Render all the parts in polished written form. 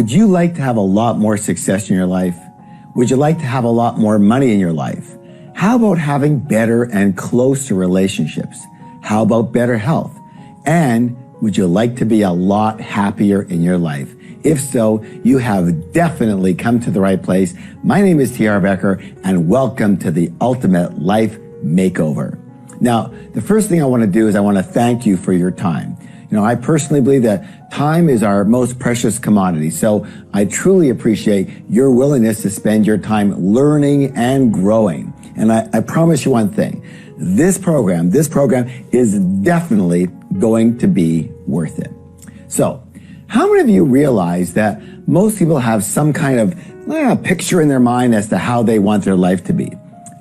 Would you like to have a lot more success in your life? Would you like to have a lot more money in your life? How about having better and closer relationships? How about better health? And would you like to be a lot happier in your life? If so, you have definitely come to the right place. My name is T.R. Becker, and welcome to the Ultimate Life Makeover. Now, the first thing I want to do is I want to thank you for your time. You know, I personally believe that time is our most precious commodity, so I truly appreciate your willingness to spend your time learning and growing. And I promise you one thing, this program is definitely going to be worth it. So, how many of you realize that most people have some kind of picture in their mind as to how they want their life to be?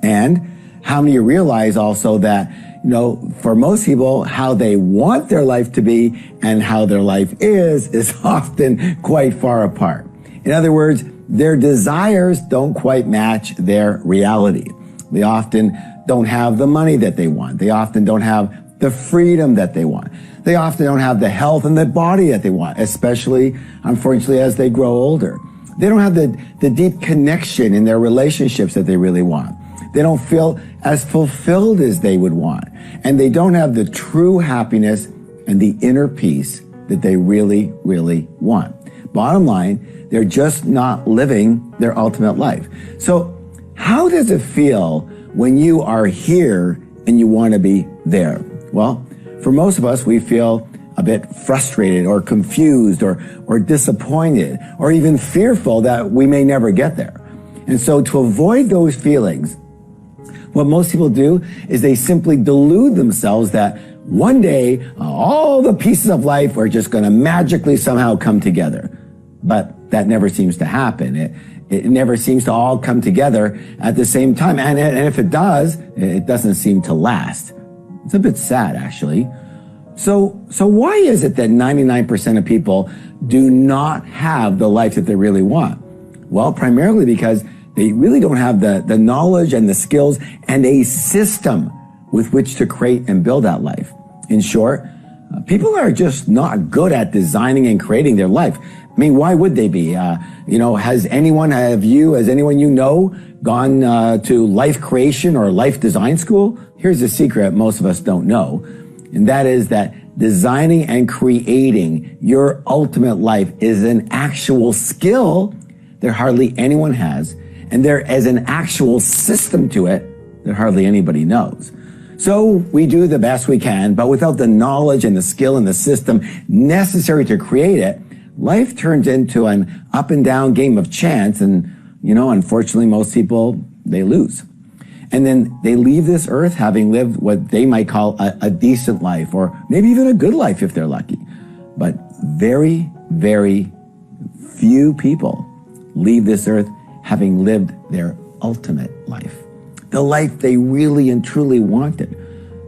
And how many of you realize also that, you know, for most people, how they want their life to be and how their life is often quite far apart. In other words, their desires don't quite match their reality. They often don't have the money that they want. They often don't have the freedom that they want. They often don't have the health and the body that they want, especially, unfortunately, as they grow older. They don't have the deep connection in their relationships that they really want. They don't feel as fulfilled as they would want. And they don't have the true happiness and the inner peace that they really, really want. Bottom line, they're just not living their ultimate life. So how does it feel when you are here and you want to be there? Well, for most of us, we feel a bit frustrated or confused or disappointed or even fearful that we may never get there. And so to avoid those feelings, what most people do is they simply delude themselves that one day all the pieces of life are just going to magically somehow come together. But that never seems to happen. It never seems to all come together at the same time. And if it does, it doesn't seem to last. It's a bit sad, actually. So why is it that 99% of people do not have the life that they really want? Well, primarily because they really don't have the knowledge and the skills and a system with which to create and build that life. In short, people are just not good at designing and creating their life. I mean, why would they be? Has anyone you know gone to life creation or life design school? Here's a secret most of us don't know, and that is that designing and creating your ultimate life is an actual skill that hardly anyone has, and there is an actual system to it that hardly anybody knows. So we do the best we can, but without the knowledge and the skill and the system necessary to create it, life turns into an up and down game of chance, and, unfortunately, most people, they lose. And then they leave this earth having lived what they might call a decent life, or maybe even a good life if they're lucky. But very, very few people leave this earth having lived their ultimate life, the life they really and truly wanted.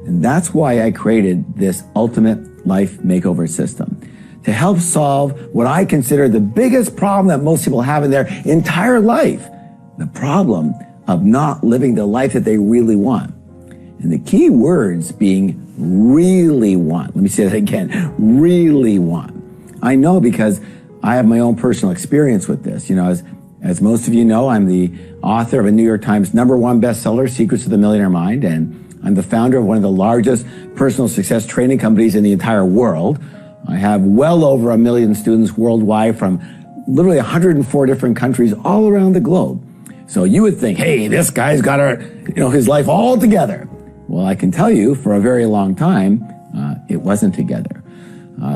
And that's why I created this Ultimate Life Makeover System, to help solve what I consider the biggest problem that most people have in their entire life, the problem of not living the life that they really want. And the key words being really want. Let me say that again, really want. I know because I have my own personal experience with this. As most of you know, I'm the author of a New York Times #1 bestseller, Secrets of the Millionaire Mind, and I'm the founder of one of the largest personal success training companies in the entire world. I have well over 1 million students worldwide from literally 104 different countries all around the globe. So you would think, hey, this guy's got his life all together. Well, I can tell you for a very long time, it wasn't together.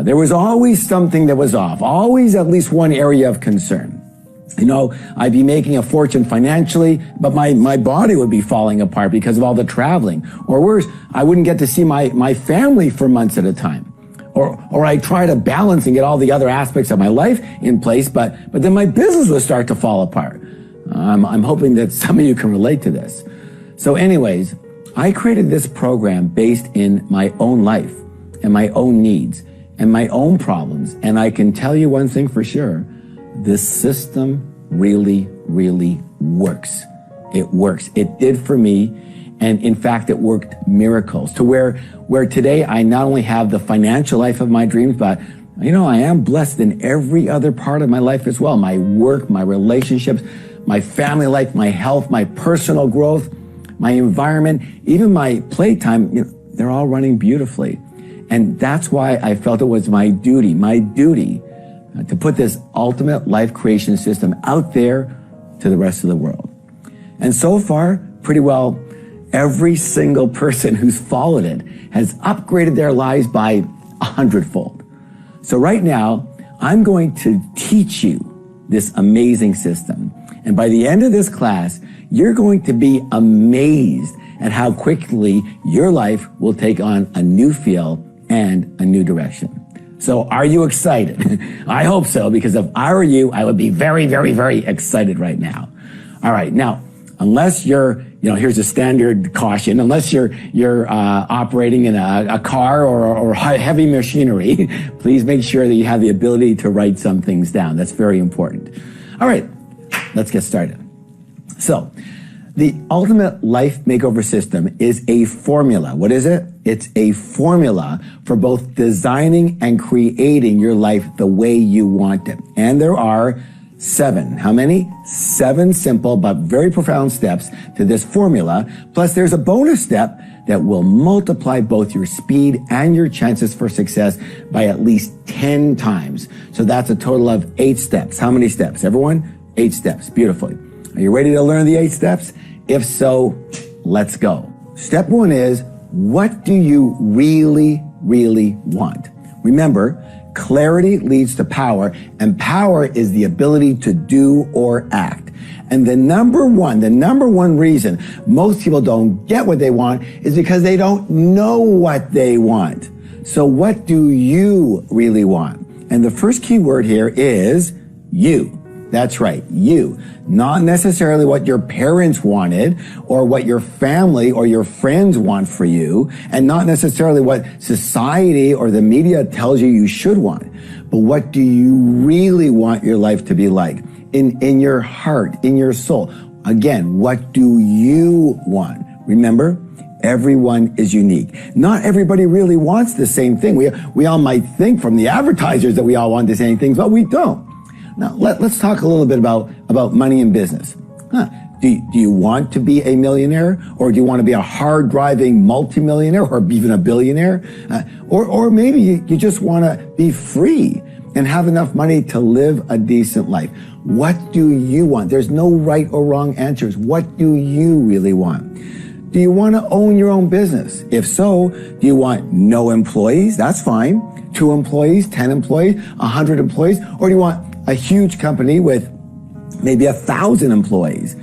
There was always something that was off, always at least one area of concern. I'd be making a fortune financially, but my body would be falling apart because of all the traveling. Or worse, I wouldn't get to see my family for months at a time. Or I try to balance and get all the other aspects of my life in place, but then my business would start to fall apart. I'm hoping that some of you can relate to this. So anyways, I created this program based in my own life and my own needs and my own problems. And I can tell you one thing for sure, this system really, really works. It works. It did for me. And in fact, it worked miracles to where today I not only have the financial life of my dreams, but You know, I am blessed in every other part of my life as well. My work, my relationships, my family life, my health, my personal growth, my environment, even my playtime, you know, they're all running beautifully. And that's why I felt it was my duty to put this ultimate life creation system out there to the rest of the world. And so far, pretty well, every single person who's followed it has upgraded their lives by 100-fold. So right now, I'm going to teach you this amazing system. And by the end of this class, you're going to be amazed at how quickly your life will take on a new feel and a new direction. So are you excited? I hope so, because if I were you, I would be very, very, very excited right now. All right, now, unless you're, here's a standard caution, unless you're operating in a car or heavy machinery, please make sure that you have the ability to write some things down. That's very important. All right, let's get started. So, the ultimate life makeover system is a formula. What is it? It's a formula for both designing and creating your life the way you want it. And there are 7. How many? 7 simple but very profound steps to this formula. Plus there's a bonus step that will multiply both your speed and your chances for success by at least 10 times. So that's a total of 8 steps. How many steps? Everyone? 8 steps. Beautifully. Are you ready to learn the 8 steps? If so, let's go. Step 1 is, what do you really, really want? Remember, clarity leads to power, and power is the ability to do or act. And the number one reason most people don't get what they want is because they don't know what they want. So what do you really want? And the first key word here is you. That's right, you. Not necessarily what your parents wanted or what your family or your friends want for you, and not necessarily what society or the media tells you should want. But what do you really want your life to be like? In your heart, in your soul. Again, what do you want? Remember, everyone is unique. Not everybody really wants the same thing. We all might think from the advertisers that we all want the same things, but we don't. Now, let's talk a little bit about money and business. Do you want to be a millionaire? Or do you want to be a hard-driving multimillionaire or even a billionaire? Or maybe you just want to be free and have enough money to live a decent life. What do you want? There's no right or wrong answers. What do you really want? Do you want to own your own business? If so, do you want no employees? That's fine. 2 employees, 10 employees, 100 employees? Or do you want a huge company with maybe 1,000 employees?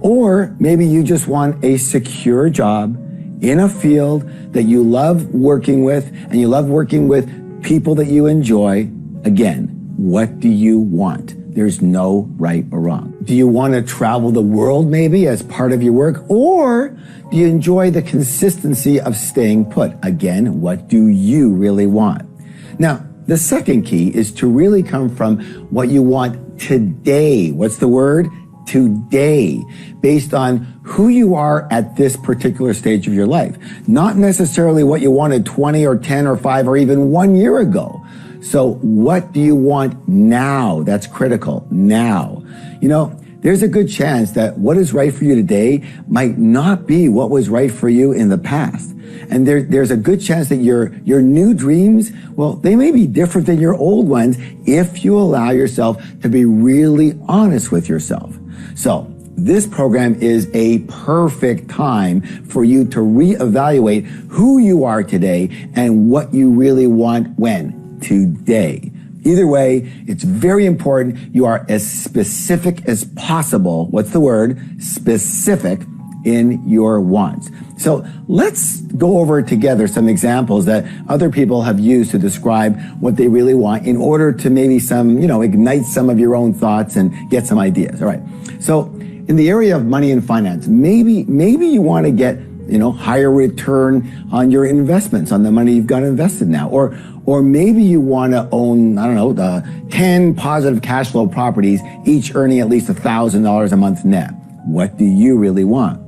Or maybe you just want a secure job in a field that you love working with, and you love working with people that you enjoy. Again, what do you want? There's no right or wrong. Do you want to travel the world maybe as part of your work? Or do you enjoy the consistency of staying put? Again, what do you really want? Now, the second key is to really come from what you want today. What's the word? Today. Based on who you are at this particular stage of your life. Not necessarily what you wanted 20 or 10 or 5 or even 1 year ago. So what do you want now? That's critical. Now. There's a good chance that what is right for you today might not be what was right for you in the past. And there's a good chance that your new dreams, well, they may be different than your old ones if you allow yourself to be really honest with yourself. So this program is a perfect time for you to reevaluate who you are today and what you really want when? Today. Either way, it's very important you are as specific as possible. What's the word? Specific in your wants. So let's go over together some examples that other people have used to describe what they really want in order to maybe ignite some of your own thoughts and get some ideas. All right. So in the area of money and finance, maybe you want to get higher return on your investments, on the money you've got invested now. Or maybe you want to own, 10 positive cash flow properties, each earning at least $1,000 a month net. What do you really want?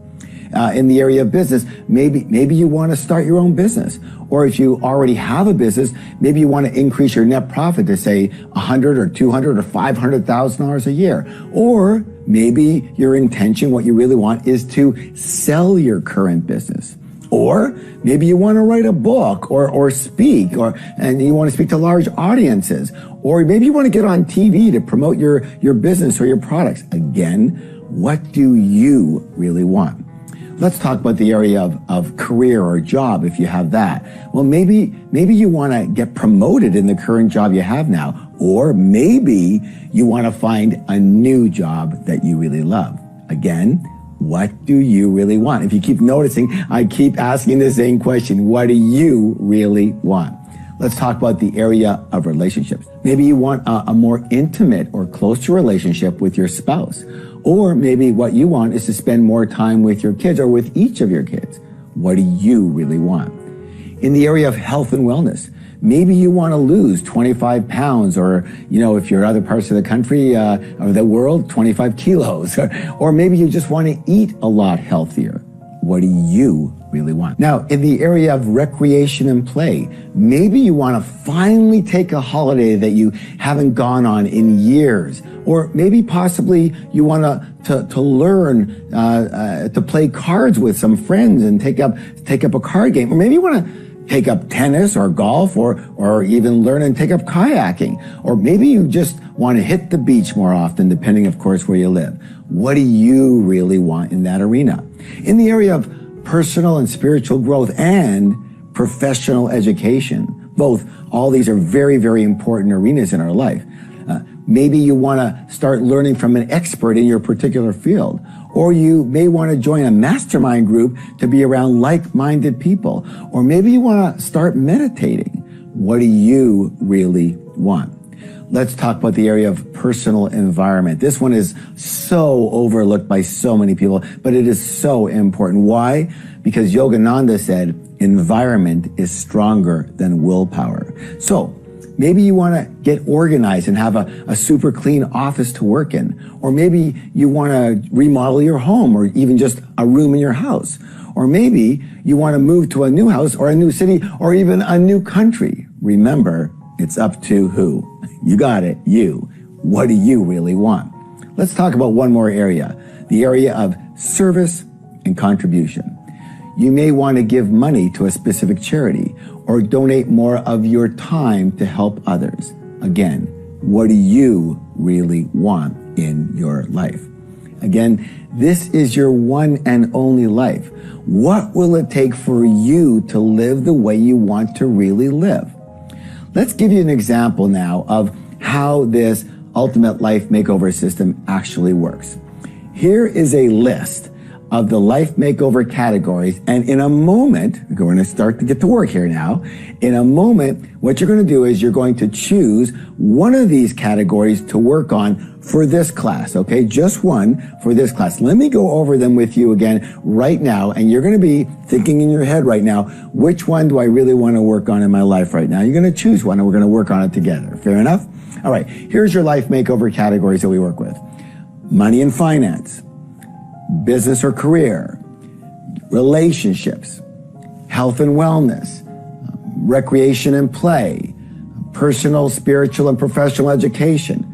in the area of business, maybe you want to start your own business. Or if you already have a business, maybe you want to increase your net profit to say $100 or $200 or $500,000 a year. Or maybe your intention, what you really want, is to sell your current business. Or maybe you want to write a book or speak, and you want to speak to large audiences. Or maybe you want to get on TV to promote your business or your products. Again, what do you really want? Let's talk about the area of career or job, if you have that. Well, maybe you want to get promoted in the current job you have now, or maybe you want to find a new job that you really love. Again, what do you really want? If you keep noticing, I keep asking the same question. What do you really want? Let's talk about the area of relationships. Maybe you want a more intimate or closer relationship with your spouse. Or maybe what you want is to spend more time with your kids or with each of your kids. What do you really want? In the area of health and wellness, maybe you want to lose 25 pounds or, if you're in other parts of the country or the world, 25 kilos. Or maybe you just want to eat a lot healthier. What do you really want? Now, in the area of recreation and play, maybe you want to finally take a holiday that you haven't gone on in years. Or maybe possibly you want to learn to play cards with some friends and take up a card game. Or maybe you want to take up tennis or golf or even learn and take up kayaking. Or maybe you just want to hit the beach more often, depending, of course, where you live. What do you really want in that arena? In the area of personal and spiritual growth and professional education, all these are very, very important arenas in our life. Maybe you want to start learning from an expert in your particular field. Or you may want to join a mastermind group to be around like-minded people. Or maybe you want to start meditating. What do you really want? Let's talk about the area of personal environment. This one is so overlooked by so many people, but it is so important. Why? Because Yogananda said, environment is stronger than willpower. So maybe you want to get organized and have a super clean office to work in. Or maybe you want to remodel your home or even just a room in your house. Or maybe you want to move to a new house or a new city or even a new country. Remember, it's up to who? You got it, you. What do you really want? Let's talk about one more area, the area of service and contribution. You may want to give money to a specific charity or donate more of your time to help others. Again, what do you really want in your life? Again, this is your one and only life. What will it take for you to live the way you want to really live? Let's give you an example now of how this ultimate life makeover system actually works. Here is a list of the life makeover categories, and in a moment, we're going to start to get to work here now. In a moment, what you're going to do is you're going to choose one of these categories to work on for this class, okay? Just one for this class. Let me go over them with you again right now, and you're going to be thinking in your head right now, which one do I really want to work on in my life right now? You're going to choose one, and we're going to work on it together. Fair enough? All right, here's your life makeover categories that we work with. Money and finance, business or career, relationships, health and wellness, recreation and play, personal, spiritual, and professional education,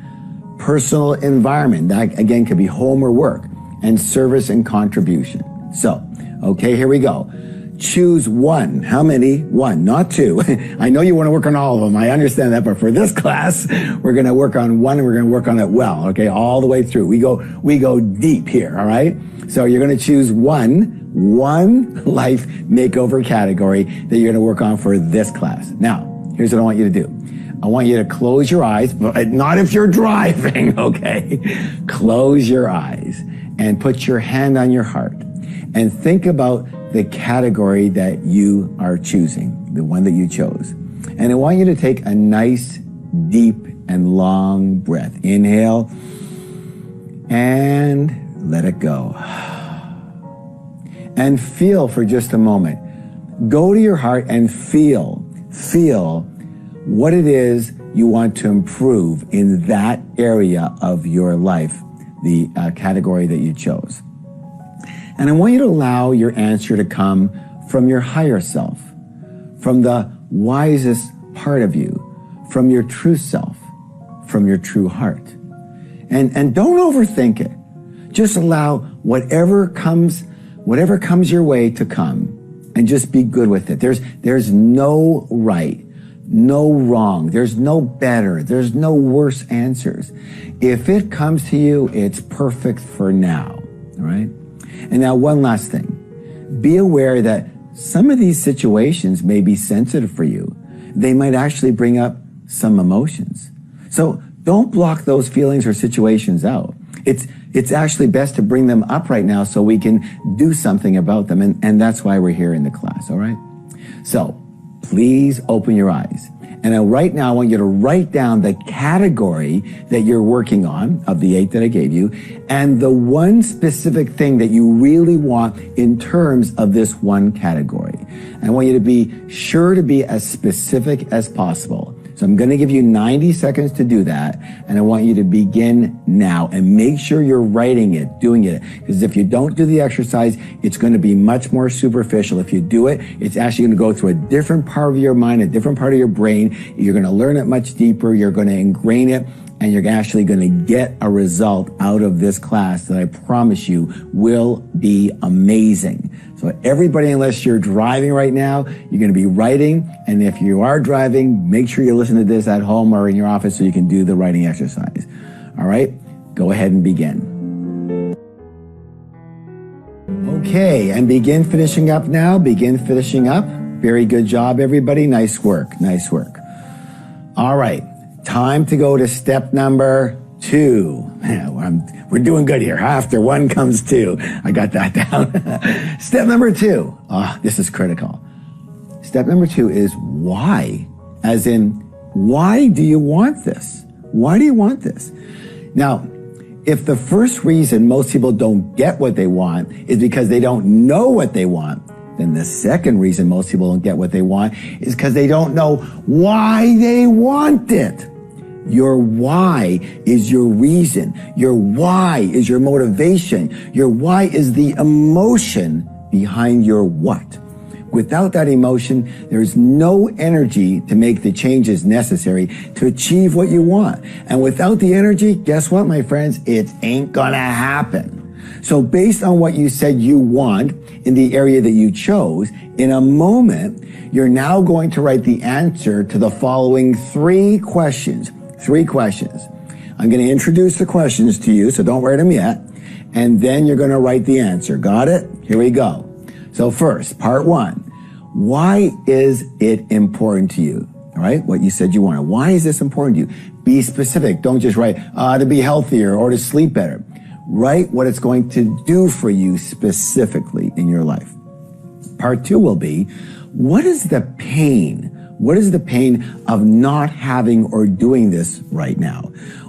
personal environment, that again could be home or work, and service and contribution. So, okay, here we go. Choose one. How many? One, not two. I know you want to work on all of them. I understand that, but for this class, we're going to work on one and we're going to work on it well, okay, all the way through. We go deep here, all right? So you're going to choose one life makeover category that you're going to work on for this class. Now, here's what I want you to do. I want you to close your eyes, but not if you're driving, okay? Close your eyes and put your hand on your heart and think about the category that you are choosing, the one that you chose. And I want you to take a nice, deep, and long breath. Inhale and let it go. And feel for just a moment. Go to your heart and feel what it is you want to improve in that area of your life, the category that you chose. And I want you to allow your answer to come from your higher self, from the wisest part of you, from your true self, from your true heart. And don't overthink it. Just allow whatever comes your way to come, and just be good with it. There's no right, no wrong, there's no better, there's no worse answers. If it comes to you, it's perfect for now, all right? And now one last thing. Be aware that some of these situations may be sensitive for you. They might actually bring up some emotions. So don't block those feelings or situations out. It's actually best to bring them up right now so we can do something about them. And that's why we're here in the class, all right? So please open your eyes. And right now I want you to write down the category that you're working on of the 8 that I gave you, and the one specific thing that you really want in terms of this one category. I want you to be sure to be as specific as possible. So I'm going to give you 90 seconds to do that, and I want you to begin now, and make sure you're writing it, doing it, because if you don't do the exercise, it's going to be much more superficial. If you do it, it's actually going to go through a different part of your mind, a different part of your brain. You're going to learn it much deeper. You're going to ingrain it, and you're actually going to get a result out of this class that I promise you will be amazing. So everybody, unless you're driving right now, you're going to be writing. And if you are driving, make sure you listen to this at home or in your office so you can do the writing exercise. All right, go ahead and begin. Okay, and begin finishing up now. Begin finishing up. Very good job, everybody. Nice work. Nice work. All right, time to go to step number 2. We're doing good here. After 1 comes 2. I got that down. Step number 2. This is critical. Step number 2 is why. As in, why do you want this? Why do you want this? Now, if the first reason most people don't get what they want is because they don't know what they want, then the second reason most people don't get what they want is because they don't know why they want it. Your why is your reason. Your why is your motivation. Your why is the emotion behind your what. Without that emotion, there's no energy to make the changes necessary to achieve what you want. And without the energy, guess what, my friends? It ain't gonna happen. So based on what you said you want in the area that you chose, in a moment, you're now going to write the answer to the following 3 questions. 3 questions. I'm going to introduce the questions to you, so don't write them yet. And then you're going to write the answer. Got it? Here we go. So first, part 1. Why is it important to you? All right, what you said you wanted. Why is this important to you? Be specific. Don't just write, to be healthier or to sleep better. Write what it's going to do for you specifically in your life. Part 2 will be, what is the pain? What is the pain of not having or doing this right now?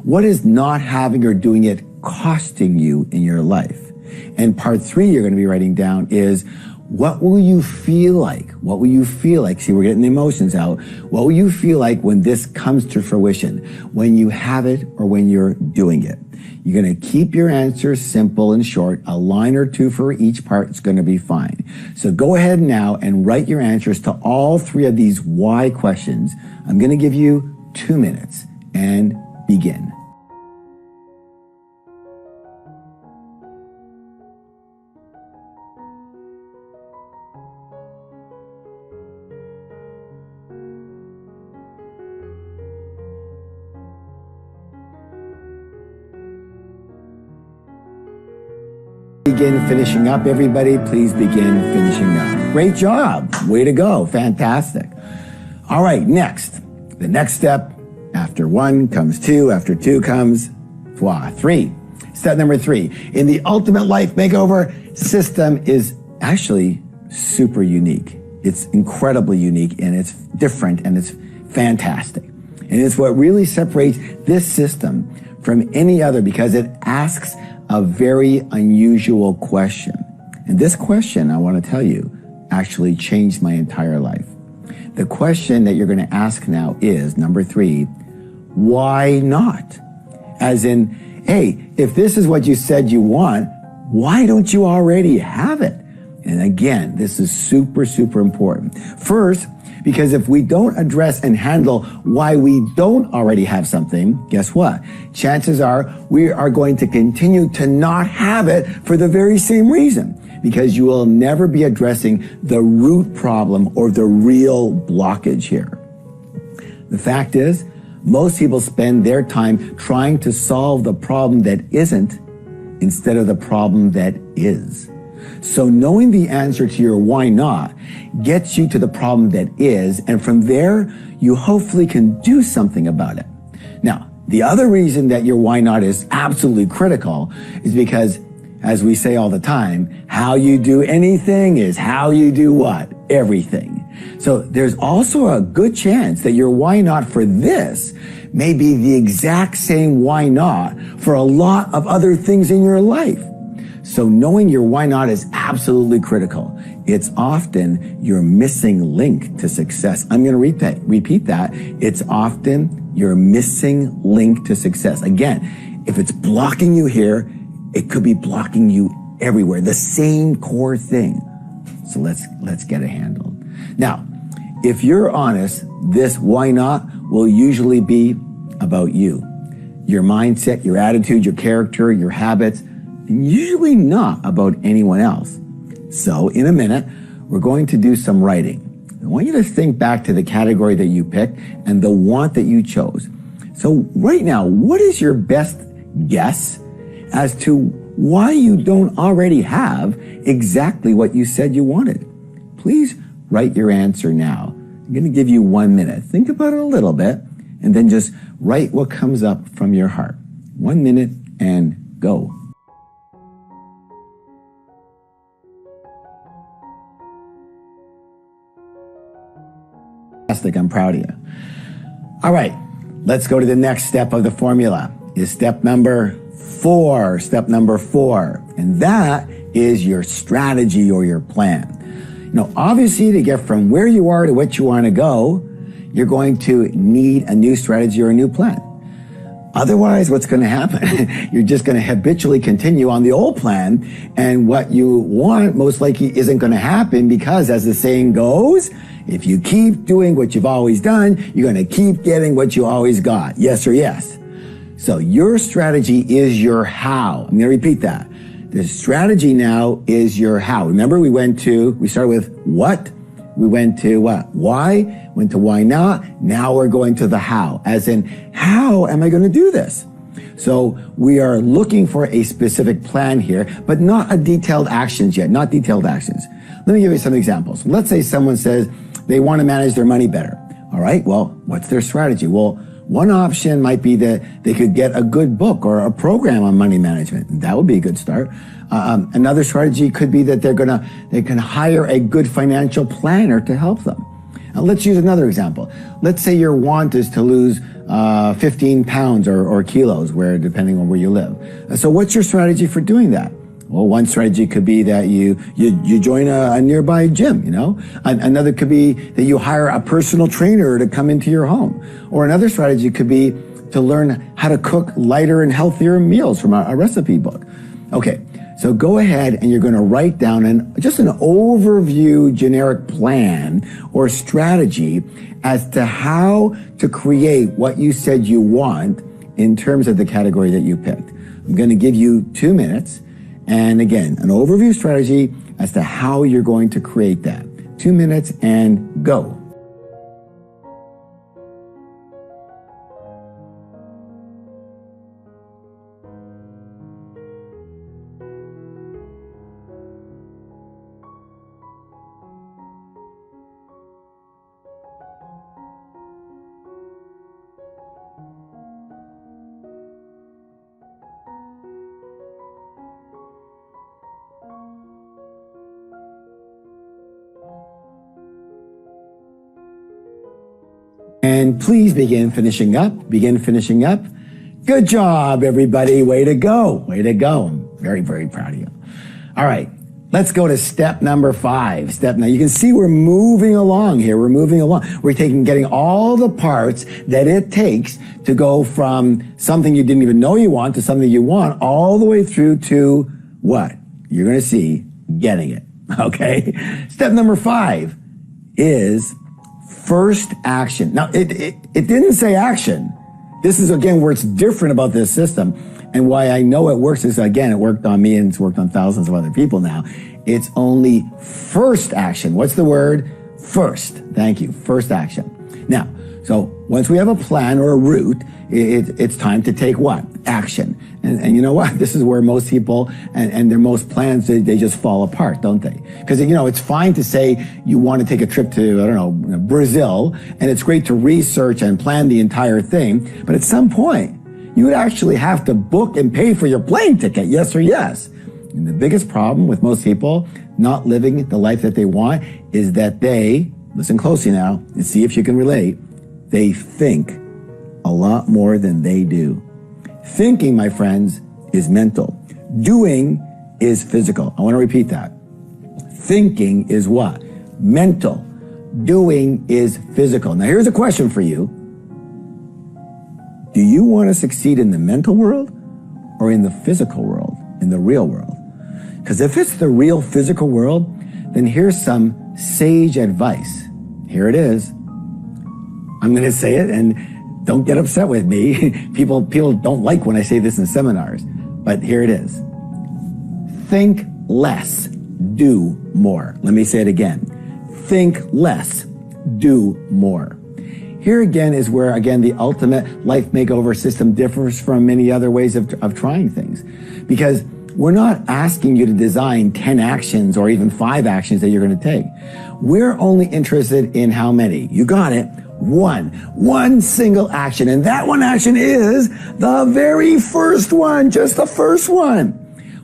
What is not having or doing it costing you in your life? And part 3 you're going to be writing down is, what will you feel like? What will you feel like? See, we're getting the emotions out. What will you feel like when this comes to fruition? When you have it or when you're doing it? You're going to keep your answers simple and short. A line or 2 for each part is going to be fine. So go ahead now and write your answers to all 3 of these why questions. I'm going to give you 2 minutes and begin. Begin finishing up, everybody. Please begin finishing up. Great job. Way to go. Fantastic. All right, next. The next step, after 1 comes 2, after 2 comes 3. Step number 3. In the Ultimate Life Makeover system is actually super unique. It's incredibly unique, and it's different, and it's fantastic. And it's what really separates this system from any other, because it asks a very unusual question. And this question, I want to tell you, actually changed my entire life. The question that you're going to ask now is, number 3, why not? As in, hey, if this is what you said you want, why don't you already have it? And again, this is super, super important. First, because if we don't address and handle why we don't already have something, guess what? Chances are we are going to continue to not have it for the very same reason, because you will never be addressing the root problem or the real blockage here. The fact is, most people spend their time trying to solve the problem that isn't instead of the problem that is. So knowing the answer to your why not gets you to the problem that is, and from there, you hopefully can do something about it. Now, the other reason that your why not is absolutely critical is because, as we say all the time, how you do anything is how you do what? Everything. So there's also a good chance that your why not for this may be the exact same why not for a lot of other things in your life. So knowing your why not is absolutely critical. It's often your missing link to success. I'm going to repeat that. It's often your missing link to success. Again, if it's blocking you here, it could be blocking you everywhere. The same core thing. So let's get it handled. Now, if you're honest, this why not will usually be about you. Your mindset, your attitude, your character, your habits, and usually not about anyone else. So in a minute, we're going to do some writing. I want you to think back to the category that you picked and the want that you chose. So right now, what is your best guess as to why you don't already have exactly what you said you wanted? Please write your answer now. I'm going to give you 1 minute. Think about it a little bit, and then just write what comes up from your heart. 1 minute and go. I'm proud of you. All right, let's go to the next step of the formula. Is step number 4. Step number 4, and that is your strategy or your plan. You know, obviously, to get from where you are to what you want to go, you're going to need a new strategy or a new plan. Otherwise, what's going to happen? You're just going to habitually continue on the old plan, and what you want most likely isn't going to happen because, as the saying goes, if you keep doing what you've always done, you're going to keep getting what you always got. Yes or yes? So your strategy is your how. I'm going to repeat that. The strategy now is your how. Remember, we started with what? We went to what? Why? Went to why not? Now we're going to the how, as in, how am I going to do this? So we are looking for a specific plan here, but not a detailed actions yet, not detailed actions. Let me give you some examples. Let's say someone says they want to manage their money better. All right, well, what's their strategy? Well, one option might be that they could get a good book or a program on money management. That would be a good start. Another strategy could be that they can hire a good financial planner to help them. Now, let's use another example. Let's say your want is to lose 15 pounds or kilos, depending on where you live. So what's your strategy for doing that? Well, one strategy could be that you join a nearby gym, you know. Another could be that you hire a personal trainer to come into your home. Or another strategy could be to learn how to cook lighter and healthier meals from a recipe book. Okay, so go ahead and you're going to write down just an overview generic plan or strategy as to how to create what you said you want in terms of the category that you picked. I'm going to give you 2 minutes. And again, an overview strategy as to how you're going to create that. 2 minutes and go. And please begin finishing up. Begin finishing up. Good job, everybody. Way to go. Way to go. I'm very, very proud of you. All right. Let's go to step number 5. Now, you can see we're moving along here. We're moving along. We're getting all the parts that it takes to go from something you didn't even know you want to something you want all the way through to what? You're going to see getting it, okay? Step number 5 is first action. Now, it didn't say action. This is, again, where it's different about this system. And why I know it works is, again, it worked on me and it's worked on thousands of other people now. It's only first action. What's the word? First. Thank you. First action. Now, so once we have a plan or a route, it's time to take what? Action. And you know what? This is where most people and their most plans, they just fall apart, don't they? Because, you know, it's fine to say you want to take a trip to, I don't know, Brazil, and it's great to research and plan the entire thing. But at some point, you would actually have to book and pay for your plane ticket, yes or yes. And the biggest problem with most people not living the life that they want is that they, listen closely now, and see if you can relate, they think a lot more than they do. Thinking, my friends, is mental. Doing is physical. I want to repeat that. Thinking is what? Mental. Doing is physical. Now, here's a question for you. Do you want to succeed in the mental world or in the physical world, in the real world? Because if it's the real physical world, then here's some sage advice. Here it is. I'm going to say it, and don't get upset with me. People don't like when I say this in seminars, but here it is. Think less, do more. Let me say it again. Think less, do more. Here again is where, again, the ultimate life makeover system differs from many other ways of trying things. Because we're not asking you to design 10 actions or even 5 actions that you're going to take. We're only interested in how many? You got it. One single action. And that one action is the very first one, just the first one.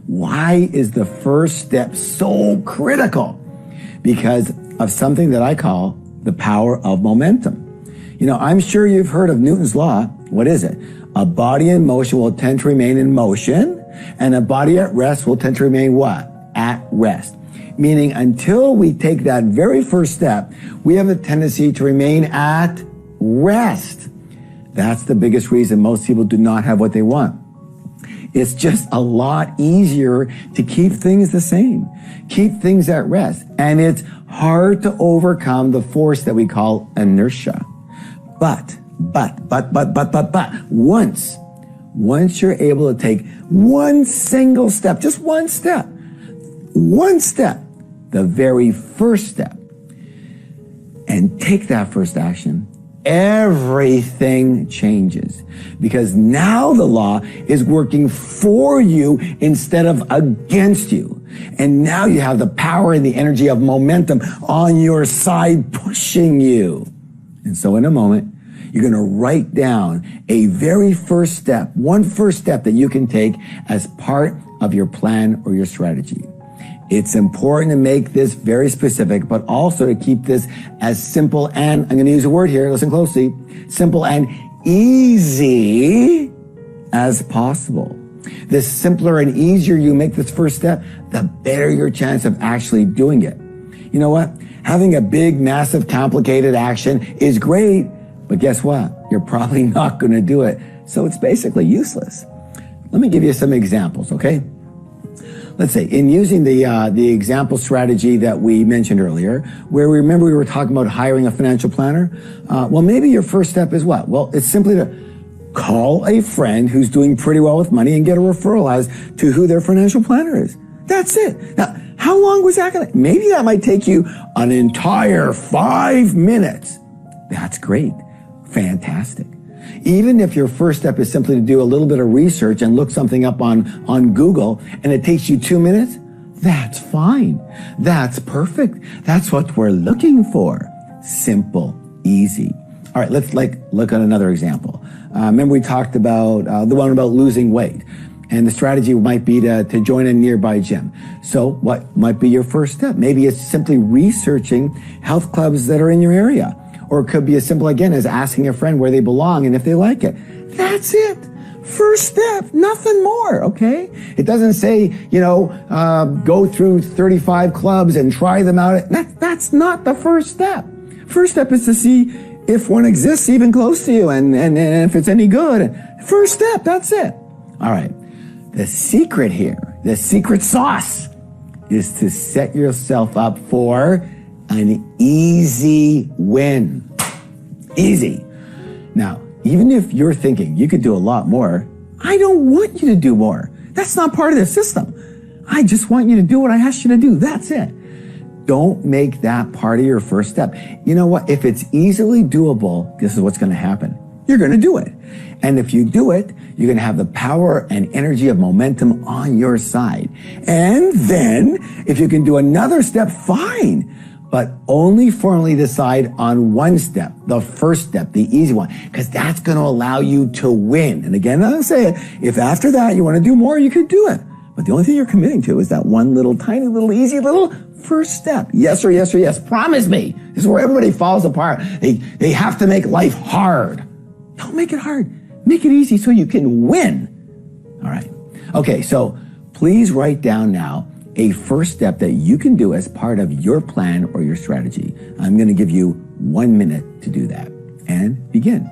Why is the first step so critical? Because of something that I call the power of momentum. You know, I'm sure you've heard of Newton's law. What is it? A body in motion will tend to remain in motion, and a body at rest will tend to remain what? At rest. Meaning until we take that very first step, we have a tendency to remain at rest. That's the biggest reason most people do not have what they want. It's just a lot easier to keep things the same, keep things at rest. And it's hard to overcome the force that we call inertia. But, once you're able to take one single step, just one step, the very first step, and take that first action, everything changes. Because now the law is working for you instead of against you. And now you have the power and the energy of momentum on your side pushing you. And so in a moment, you're going to write down a very first step, one first step that you can take as part of your plan or your strategy. It's important to make this very specific, but also to keep this as simple and, I'm going to use a word here, listen closely, simple and easy as possible. The simpler and easier you make this first step, the better your chance of actually doing it. You know what? Having a big, massive, complicated action is great, but guess what? You're probably not going to do it. So it's basically useless. Let me give you some examples, okay? Let's say in using the example strategy that we mentioned earlier, where we were talking about hiring a financial planner. Well, maybe your first step is what? Well, it's simply to call a friend who's doing pretty well with money and get a referral as to who their financial planner is. That's it. Now, how long was that going to? Maybe that might take you an entire 5 minutes. That's great. Fantastic. Even if your first step is simply to do a little bit of research and look something up on Google and it takes you 2 minutes, that's fine. That's perfect. That's what we're looking for. Simple, easy. All right, let's look at another example. Remember we talked about the one about losing weight. And the strategy might be to join a nearby gym. So what might be your first step? Maybe it's simply researching health clubs that are in your area. Or it could be as simple, again, as asking a friend where they belong and if they like it. That's it. First step, nothing more, okay? It doesn't say, go through 35 clubs and try them out. That's not the first step. First step is to see if one exists even close to you and if it's any good. First step, that's it. All right. The secret here The secret sauce is to set yourself up for an easy win. Easy. Now, even if you're thinking you could do a lot more, I don't want you to do more. That's not part of the system. I just want you to do what I asked you to do. That's it. Don't make that part of your first step. You know what? If it's easily doable, this is what's going to happen. You're going to do it. And if you do it, you're going to have the power and energy of momentum on your side. And then, if you can do another step, fine. But only formally decide on one step, the first step, the easy one, because that's going to allow you to win. And again, I'll say it, if after that you want to do more, you could do it. But the only thing you're committing to is that one little, tiny little, easy little first step. Yes or yes or yes. Promise me. This is where everybody falls apart. They have to make life hard. Don't make it hard. Make it easy so you can win. All right. Okay, so please write down now a first step that you can do as part of your plan or your strategy. I'm going to give you 1 minute to do that. And begin.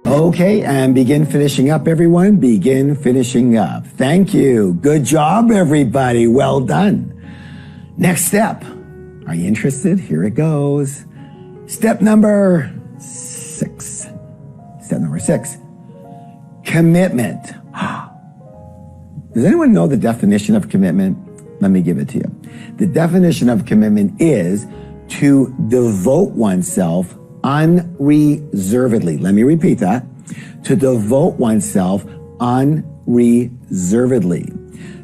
Okay, and begin finishing up, everyone. Begin finishing up. Thank you. Good job, everybody. Well done. Next step. Are you interested? Here it goes. Step number 6. Step number 6. Commitment. Does anyone know the definition of commitment? Let me give it to you. The definition of commitment is to devote oneself unreservedly. Let me repeat that. To devote oneself unreservedly.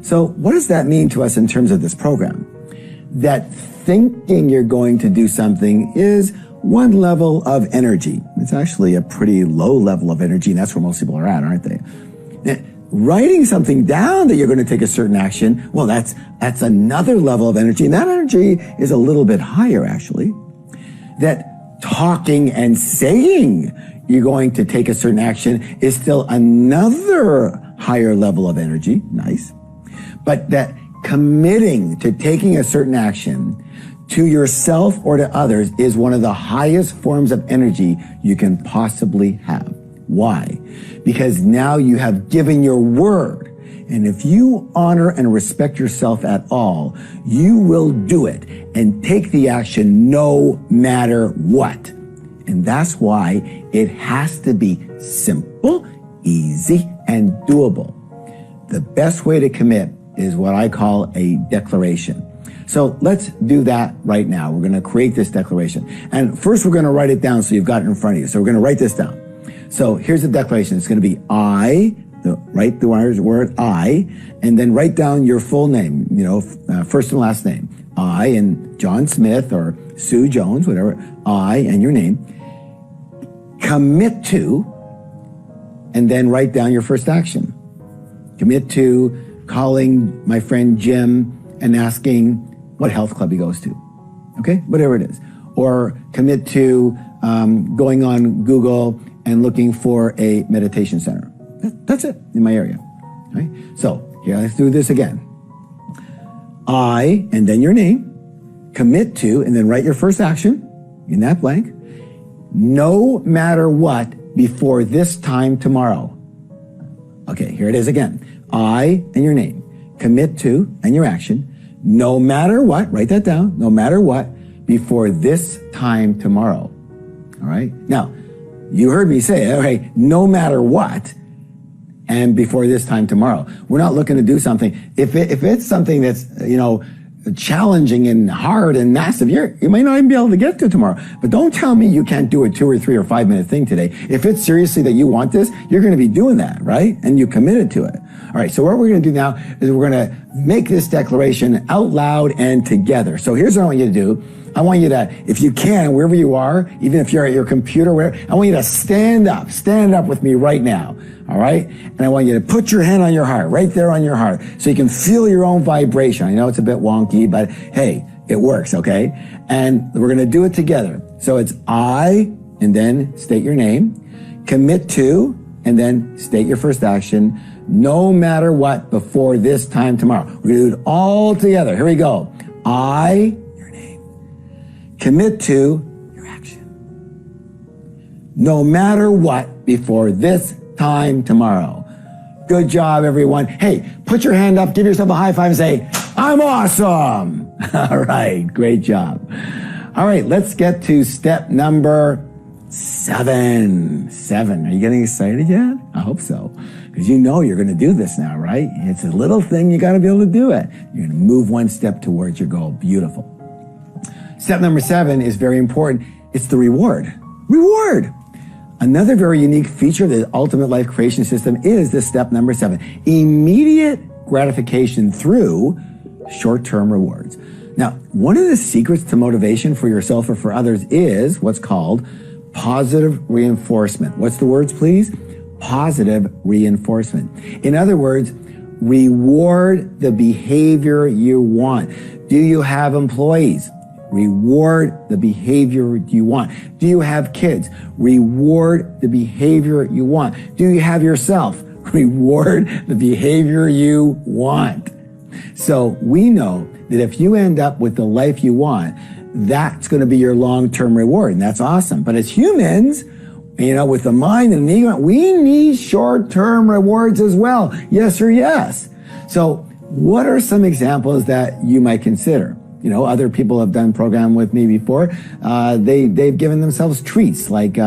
So what does that mean to us in terms of this program? That thinking you're going to do something is one level of energy. It's actually a pretty low level of energy, and that's where most people are at, aren't they? Now, writing something down that you're going to take a certain action, well, that's another level of energy, and that energy is a little bit higher, actually. That talking and saying you're going to take a certain action is still another higher level of energy. Nice. But that committing to taking a certain action to yourself or to others is one of the highest forms of energy you can possibly have. Why? Because now you have given your word. And if you honor and respect yourself at all, you will do it and take the action no matter what. And that's why it has to be simple, easy, and doable. The best way to commit is what I call a declaration. So let's do that right now. We're going to create this declaration. And first we're going to write it down so you've got it in front of you. So we're going to write this down. So here's the declaration. It's going to be I, write the word I, and then write down your full name, first and last name. I and John Smith or Sue Jones, whatever, I and your name. Commit to, and then write down your first action. Commit to calling my friend Jim and asking what health club he goes to. Okay, whatever it is. Or commit to going on Google and looking for a meditation center. That's it in my area. Right? So here, let's do this again. I, and then your name. Commit to, and then write your first action in that blank. No matter what, before this time tomorrow. Okay, here it is again. I and your name. Commit to and your action. No matter what, write that down. No matter what, before this time tomorrow. All right? Now, you heard me say, okay, no matter what, and before this time tomorrow. We're not looking to do something. If it's something that's, challenging and hard and massive, you may not even be able to get to tomorrow. But don't tell me you can't do a 2 or 3 or 5 minute thing today. If it's seriously that you want this, you're going to be doing that, right? And you committed to it. All right, so what we're going to do now is we're going to make this declaration out loud and together. So here's what I want you to do. I want you to, if you can, wherever you are, even if you're at your computer, wherever, I want you to stand up with me right now. All right? And I want you to put your hand on your heart, right there on your heart, so you can feel your own vibration. I know it's a bit wonky, but hey, it works, okay? And we're going to do it together. So it's I and then state your name. Commit to, and then state your first action, no matter what, before this time tomorrow. We're going to do it all together. Here we go. I, your name. Commit to your action. No matter what, before this time tomorrow. Good job, everyone. Hey, put your hand up, give yourself a high five and say, I'm awesome. All right, great job. All right, let's get to step number 7. Are you getting excited yet? I hope so, because you know you're going to do this now, right? It's a little thing, you got to be able to do it. You're going to move one step towards your goal. Beautiful. Step number 7 is very important. It's the reward. Reward. Another very unique feature of the ultimate life creation system is this step number 7. Immediate gratification through short-term rewards. Now, one of the secrets to motivation for yourself or for others is what's called positive reinforcement. What's the words, please? Positive reinforcement. In other words, reward the behavior you want. Do you have employees? Reward the behavior you want. Do you have kids? Reward the behavior you want. Do you have yourself? Reward the behavior you want. So we know that if you end up with the life you want, that's going to be your long-term reward, and that's awesome. But as humans, you know, with the mind and the ego, we need short-term rewards as well. Yes or yes. So what are some examples that you might consider? You know, other people have done program with me before. They've given themselves treats like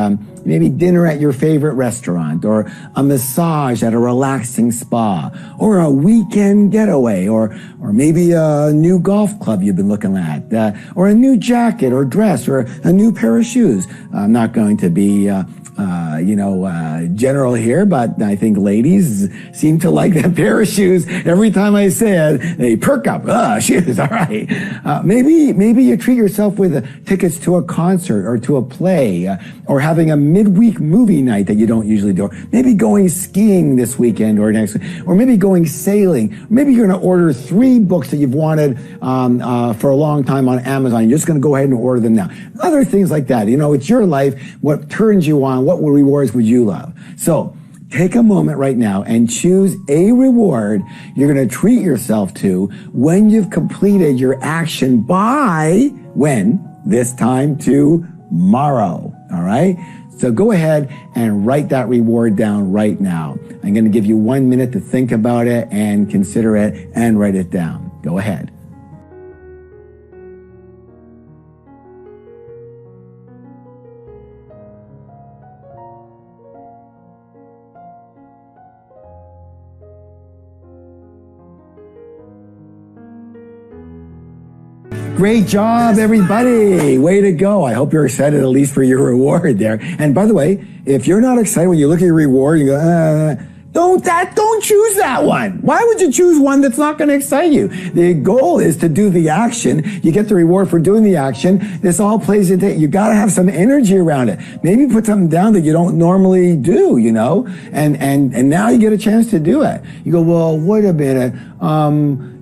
maybe dinner at your favorite restaurant, or a massage at a relaxing spa, or a weekend getaway, or maybe a new golf club you've been looking at, or a new jacket or dress, or a new pair of shoes. I'm not going to be general here, but I think ladies seem to like that pair of shoes. Every time I say it, they perk up. Shoes, all right. Maybe you treat yourself with tickets to a concert or to a play, or having a midweek movie night that you don't usually do. Or maybe going skiing this weekend or next week, or maybe going sailing. Maybe you're going to order 3 books that you've wanted for a long time on Amazon. You're just going to go ahead and order them now. Other things like that. You know, it's your life. What turns you on? What rewards would you love? So take a moment right now and choose a reward you're going to treat yourself to when you've completed your action by when? This time tomorrow. All right? So go ahead and write that reward down right now. I'm going to give you 1 minute to think about it and consider it and write it down. Go ahead. Great job, everybody. Way to go. I hope you're excited at least for your reward there. And by the way, if you're not excited when you look at your reward, you go, don't choose that one. Why would you choose one that's not going to excite you? The goal is to do the action. You get the reward for doing the action. This all plays into it. You got to have some energy around it. Maybe put something down that you don't normally do, you know, and now you get a chance to do it. You go, well, wait a minute.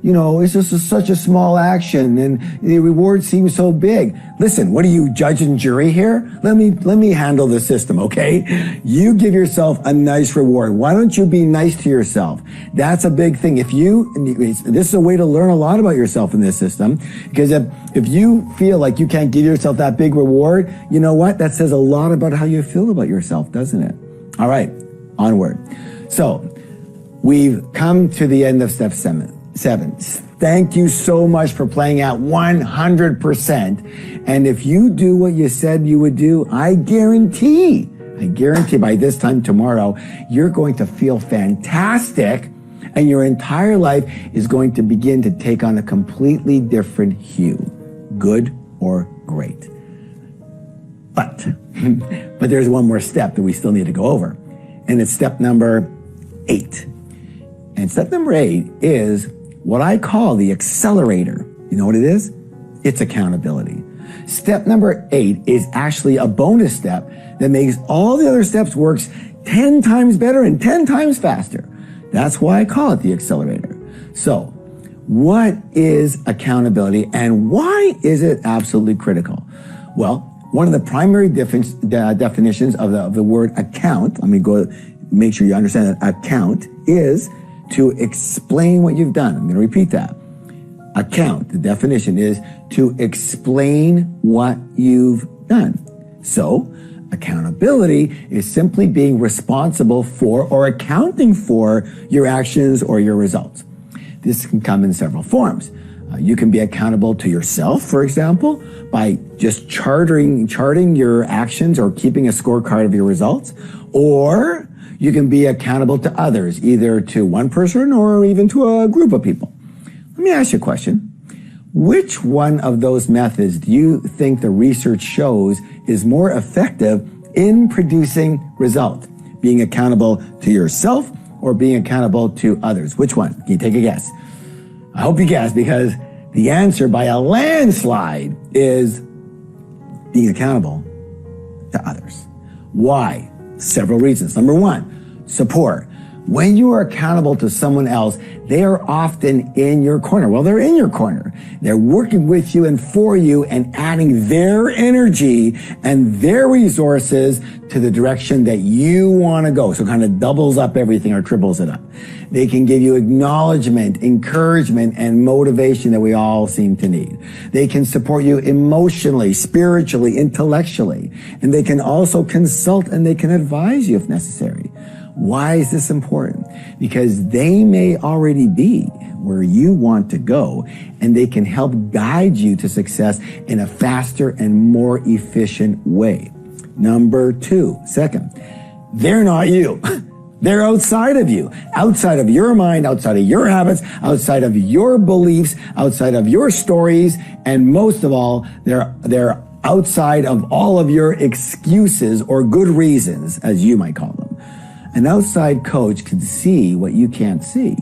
You know, it's just such a small action and the reward seems so big. Listen, what are you, judge and jury here? Let me handle the system, okay? You give yourself a nice reward. Why don't you be nice to yourself? That's a big thing. This is a way to learn a lot about yourself in this system, because if you feel like you can't give yourself that big reward, you know what? That says a lot about how you feel about yourself, doesn't it? All right, onward. So we've come to the end of step 7. Thank you so much for playing out 100%. And if you do what you said you would do, I guarantee by this time tomorrow, you're going to feel fantastic, and your entire life is going to begin to take on a completely different hue, good or great. But there's one more step that we still need to go over, and it's step number 8. And step number 8 is what I call the accelerator. You know what it is? It's accountability. Step number 8 is actually a bonus step that makes all the other steps work 10 times better and 10 times faster. That's why I call it the accelerator. So, what is accountability and why is it absolutely critical? Well, One of the primary definitions of the word account, let me go make sure you understand that account is to explain what you've done. I'm going to repeat that. Account, the definition is to explain what you've done. So, accountability is simply being responsible for or accounting for your actions or your results. This can come in several forms. You can be accountable to yourself, for example, by just charting your actions or keeping a scorecard of your results. Or you can be accountable to others, either to one person or even to a group of people. Let me ask you a question. Which one of those methods do you think the research shows is more effective in producing results? Being accountable to yourself or being accountable to others? Which one? Can you take a guess? I hope you guess, because the answer by a landslide is being accountable to others. Why? Several reasons. Number one, support. When you are accountable to someone else, they are often in your corner. Well, they're in your corner. They're working with you and for you and adding their energy and their resources to the direction that you want to go. So it kind of doubles up everything or triples it up. They can give you acknowledgement, encouragement, and motivation that we all seem to need. They can support you emotionally, spiritually, intellectually. And they can also consult and they can advise you if necessary. Why is this important? Because they may already be where you want to go, and they can help guide you to success in a faster and more efficient way. Number two, second, they're not you. They're outside of you, outside of your mind, outside of your habits, outside of your beliefs, outside of your stories, and most of all, they're outside of all of your excuses or good reasons, as you might call them. An outside coach can see what you can't see.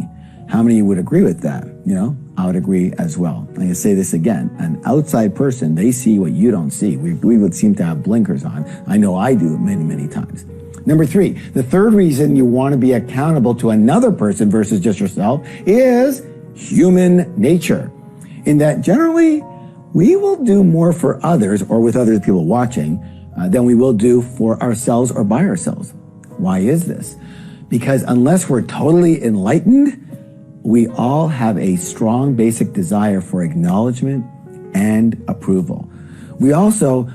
How many of you would agree with that? You know, I would agree as well. I'm going to say this again. An outside person, they see what you don't see. We would seem to have blinkers on. I know I do many, many times. Number three, the third reason you want to be accountable to another person versus just yourself is human nature. In that generally, we will do more for others or with other people watching than we will do for ourselves or by ourselves. Why is this? Because unless we're totally enlightened, we all have a strong basic desire for acknowledgement and approval. We also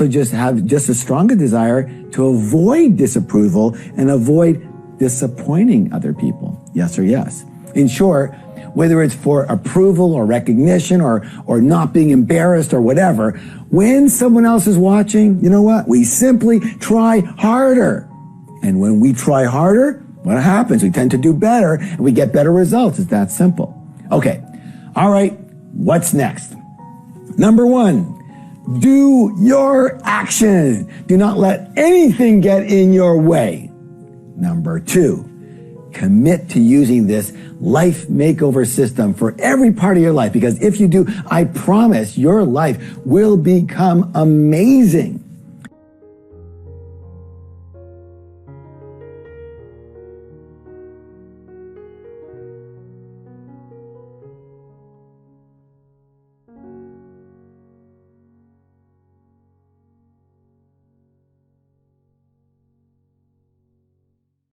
just have just as strong a desire to avoid disapproval and avoid disappointing other people. Yes or yes. In short, whether it's for approval or recognition or not being embarrassed or whatever, when someone else is watching, you know what? We simply try harder. And when we try harder, what happens? We tend to do better and we get better results. It's that simple. Okay. All right. What's next? Number one, do your action. Do not let anything get in your way. Number two, commit to using this life makeover system for every part of your life, because if you do, I promise your life will become amazing.